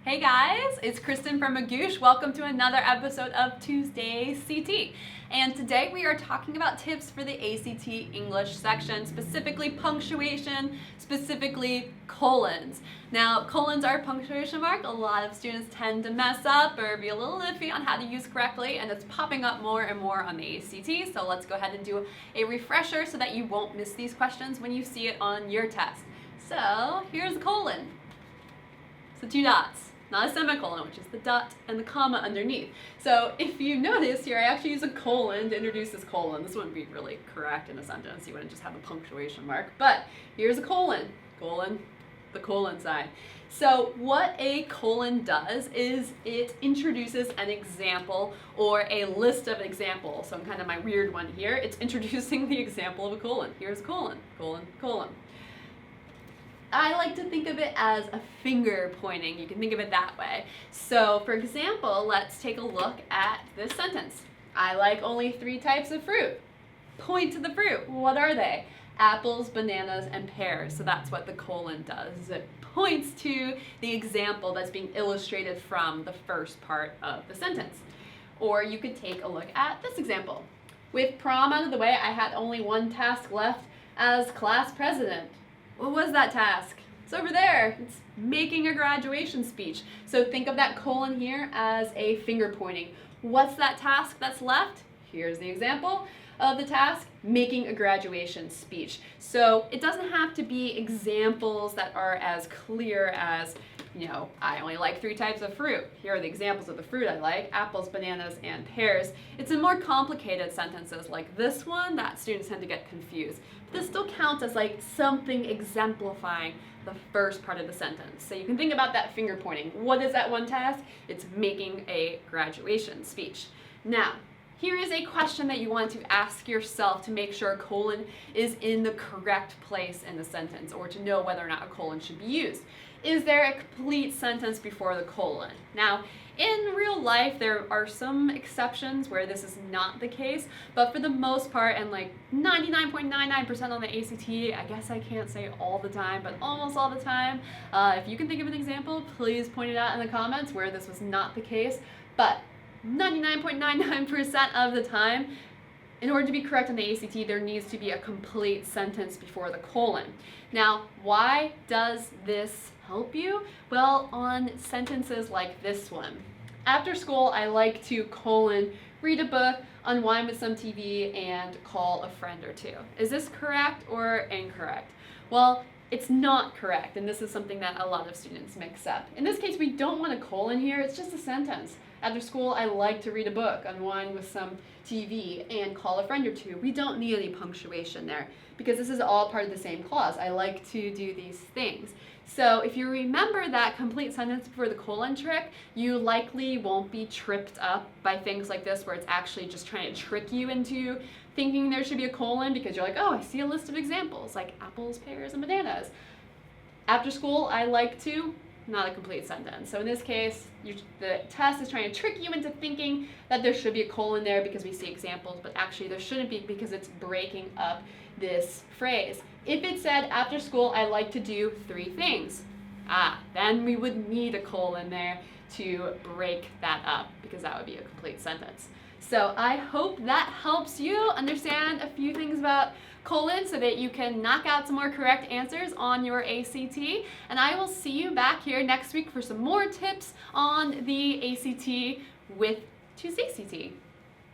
Hey guys, it's Kristin from Magoosh. Welcome to another episode of Tuesday CT. And today we are talking about tips for the ACT English section, specifically punctuation, specifically colons. Now, colons are a punctuation mark. A lot of students tend to mess up or be a little iffy on how to use correctly, and it's popping up more and more on the ACT. So let's go ahead and do a refresher so that you won't miss these questions when you see it on your test. So here's a colon. So two dots. Not a semicolon, which is the dot and the comma underneath. So if you notice here, I actually use a colon to introduce this colon. This wouldn't be really correct in a sentence. You wouldn't just have a punctuation mark. But here's a colon. Colon, the colon sign. So what a colon does is it introduces an example or a list of examples. So in kind of my weird one here, it's introducing the example of a colon. Here's a colon, colon, colon. I like to think of it as a finger pointing. You can think of it that way. So for example, let's take a look at this sentence. I like only 3 types of fruit. Point to the fruit. What are they? Apples, bananas, and pears. So that's what the colon does. It points to the example that's being illustrated from the first part of the sentence. Or you could take a look at this example. With prom out of the way, I had only one task left as class president. What was that task? It's over there. It's making a graduation speech. So think of that colon here as a finger pointing. What's that task that's left? Here's the example of the task, making a graduation speech. So it doesn't have to be examples that are as clear as, I only like 3 types of fruit. Here are the examples of the fruit I like, apples, bananas, and pears. It's in more complicated sentences like this one that students tend to get confused. But this still counts as like something exemplifying the first part of the sentence. So you can think about that finger pointing. What is that one task? It's making a graduation speech. Now, here is a question that you want to ask yourself to make sure a colon is in the correct place in the sentence, or to know whether or not a colon should be used. Is there a complete sentence before the colon? Now, in real life, there are some exceptions where this is not the case, but for the most part, and like 99.99% on the ACT, I guess I can't say all the time, but almost all the time, if you can think of an example, please point it out in the comments where this was not the case. But 99.99% of the time, in order to be correct on the ACT, there needs to be a complete sentence before the colon. Now, why does this help you? Well, on sentences like this one. After school, I like to read a book, unwind with some TV, and call a friend or two. Is this correct or incorrect? Well, it's not correct, and this is something that a lot of students mix up. In this case, we don't want a colon here, it's just a sentence. After school, I like to read a book, unwind with some TV, and call a friend or two. We don't need any punctuation there because this is all part of the same clause. I like to do these things. So if you remember that complete sentence before the colon trick, you likely won't be tripped up by things like this where it's actually just trying to trick you into thinking there should be a colon because you're like, oh, I see a list of examples like apples, pears, and bananas. After school, I like to, not a complete sentence. So in this case, the test is trying to trick you into thinking that there should be a colon there because we see examples, but actually there shouldn't be because it's breaking up this phrase. If it said, after school, I like to do 3 things, then we would need a colon there to break that up because that would be a complete sentence. So I hope that helps you understand a few things about colon so that you can knock out some more correct answers on your ACT. And I will see you back here next week for some more tips on the ACT with Tuesday CT.